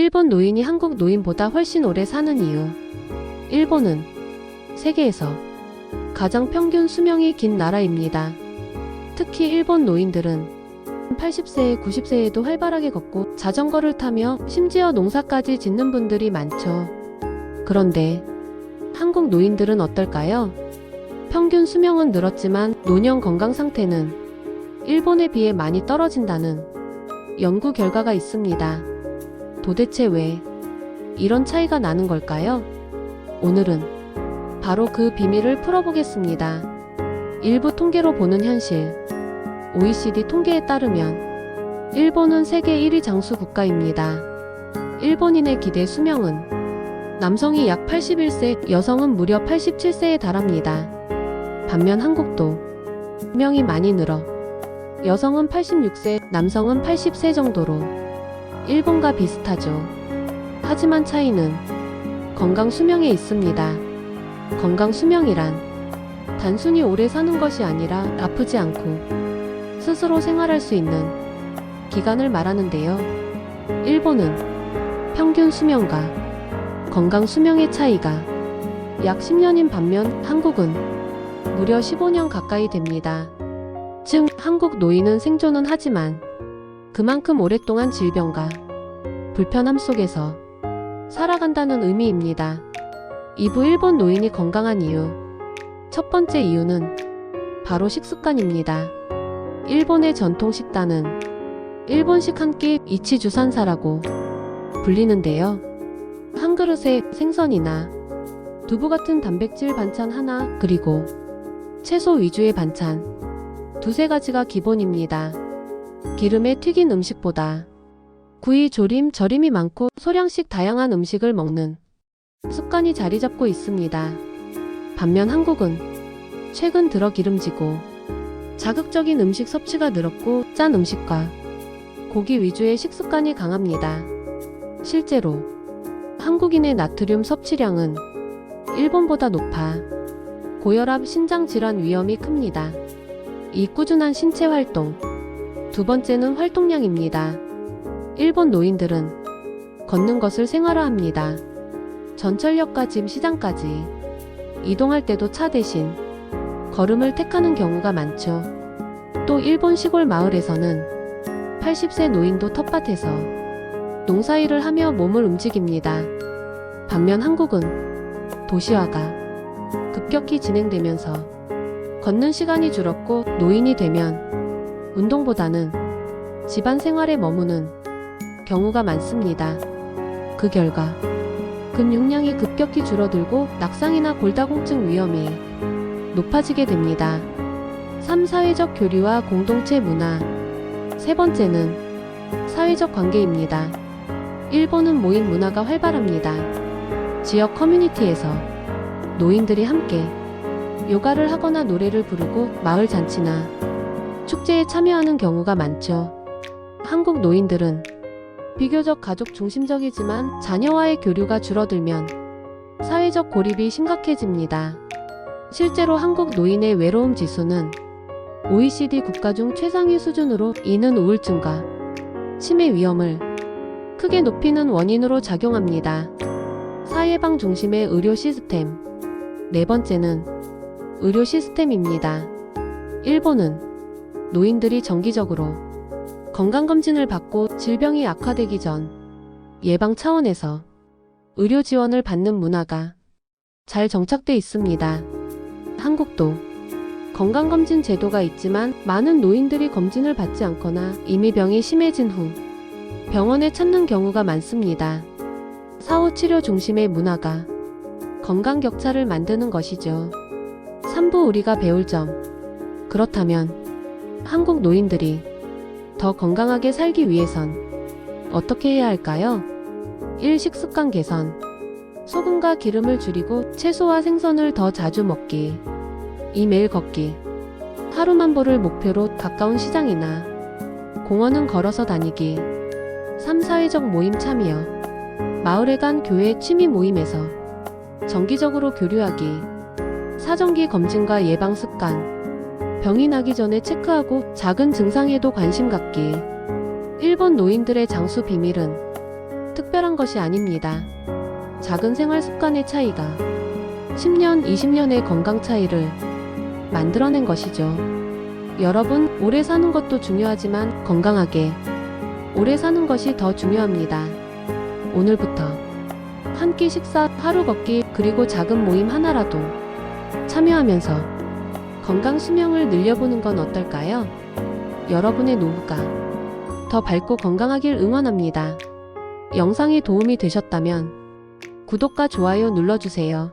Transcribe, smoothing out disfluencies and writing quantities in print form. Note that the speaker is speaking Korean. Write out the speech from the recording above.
일본 노인이 한국 노인보다 훨씬 오래 사는 이유. 일본은 세계에서 가장 평균 수명이 긴 나라입니다. 특히 일본 노인들은 80세, 90세에도 활발하게 걷고 자전거를 타며 심지어 농사까지 짓는 분들이 많죠. 그런데 한국 노인들은 어떨까요? 평균 수명은 늘었지만 노년 건강 상태는 일본에 비해 많이 떨어진다는 연구 결과가 있습니다. 도대체 왜 이런 차이가 나는 걸까요? 오늘은 바로 그 비밀을 풀어보겠습니다. 일부 통계로 보는 현실. OECD 통계에 따르면 일본은 세계 1위 장수 국가입니다. 일본인의 기대 수명은 남성이 약 81세, 여성은 무려 87세에 달합니다. 반면 한국도 수명이 많이 늘어 여성은 86세, 남성은 80세 정도로 일본과 비슷하죠. 하지만 차이는 건강 수명에 있습니다. 건강 수명이란 단순히 오래 사는 것이 아니라 아프지 않고 스스로 생활할 수 있는 기간을 말하는데요. 일본은 평균 수명과 건강 수명의 차이가 약 10년인 반면 한국은 무려 15년 가까이 됩니다. 즉, 한국 노인은 생존은 하지만 그만큼 오랫동안 질병과 불편함 속에서 살아간다는 의미입니다. 2부 일본 노인이 건강한 이유. 첫 번째 이유는 바로 식습관입니다. 일본의 전통 식단은 일본식 한 끼 이치주산사라고 불리는데요. 한 그릇에 생선이나 두부 같은 단백질 반찬 하나, 그리고 채소 위주의 반찬 두세 가지가 기본입니다. 기름에 튀긴 음식보다 구이, 조림, 절임이 많고 소량씩 다양한 음식을 먹는 습관이 자리 잡고 있습니다. 반면 한국은 최근 들어 기름지고 자극적인 음식 섭취가 늘었고 짠 음식과 고기 위주의 식습관이 강합니다. 실제로 한국인의 나트륨 섭취량은 일본보다 높아 고혈압, 신장질환 위험이 큽니다. 이 꾸준한 신체 활동. 두 번째는 활동량입니다. 일본 노인들은 걷는 것을 생활화합니다. 전철역과 집, 시장까지 이동할 때도 차 대신 걸음을 택하는 경우가 많죠. 또 일본 시골 마을에서는 80세 노인도 텃밭에서 농사일을 하며 몸을 움직입니다. 반면 한국은 도시화가 급격히 진행되면서 걷는 시간이 줄었고 노인이 되면 운동보다는 집안 생활에 머무는 경우가 많습니다. 그 결과 근육량이 급격히 줄어들고 낙상이나 골다공증 위험이 높아지게 됩니다. 3. 사회적 교류와 공동체 문화. 세 번째는 사회적 관계입니다. 일본은 모임 문화가 활발합니다. 지역 커뮤니티에서 노인들이 함께 요가를 하거나 노래를 부르고 마을 잔치나 축제에 참여하는 경우가 많죠. 한국 노인들은 비교적 가족 중심적이지만 자녀와의 교류가 줄어들면 사회적 고립이 심각해집니다. 실제로 한국 노인의 외로움 지수는 OECD 국가 중 최상위 수준으로, 이는 우울증과 치매 위험을 크게 높이는 원인으로 작용합니다. 사회방 중심의 의료 시스템. 네 번째는 의료 시스템입니다. 일본은 노인들이 정기적으로 건강검진을 받고 질병이 악화되기 전 예방 차원에서 의료 지원을 받는 문화가 잘 정착돼 있습니다. 한국도 건강검진 제도가 있지만 많은 노인들이 검진을 받지 않거나 이미 병이 심해진 후 병원에 찾는 경우가 많습니다. 사후 치료 중심의 문화가 건강 격차를 만드는 것이죠. 3부 우리가 배울 점. 그렇다면 한국 노인들이 더 건강하게 살기 위해선 어떻게 해야 할까요? 1. 식습관 개선. 소금과 기름을 줄이고 채소와 생선을 더 자주 먹기. 2. 매일 걷기. 하루 만보를 목표로 가까운 시장이나 공원은 걸어서 다니기. 3. 사회적 모임 참여. 마을회관, 교회, 취미 모임에서 정기적으로 교류하기. 사정기 검진과 예방 습관. 병이 나기 전에 체크하고 작은 증상에도 관심 갖기. 일본 노인들의 장수 비밀은 특별한 것이 아닙니다. 작은 생활 습관의 차이가 10년, 20년의 건강 차이를 만들어낸 것이죠. 여러분, 오래 사는 것도 중요하지만 건강하게 오래 사는 것이 더 중요합니다. 오늘부터 한 끼 식사, 하루 걷기, 그리고 작은 모임 하나라도 참여하면서 건강 수명을 늘려보는 건 어떨까요? 여러분의 노후가 더 밝고 건강하길 응원합니다. 영상이 도움이 되셨다면 구독과 좋아요 눌러주세요.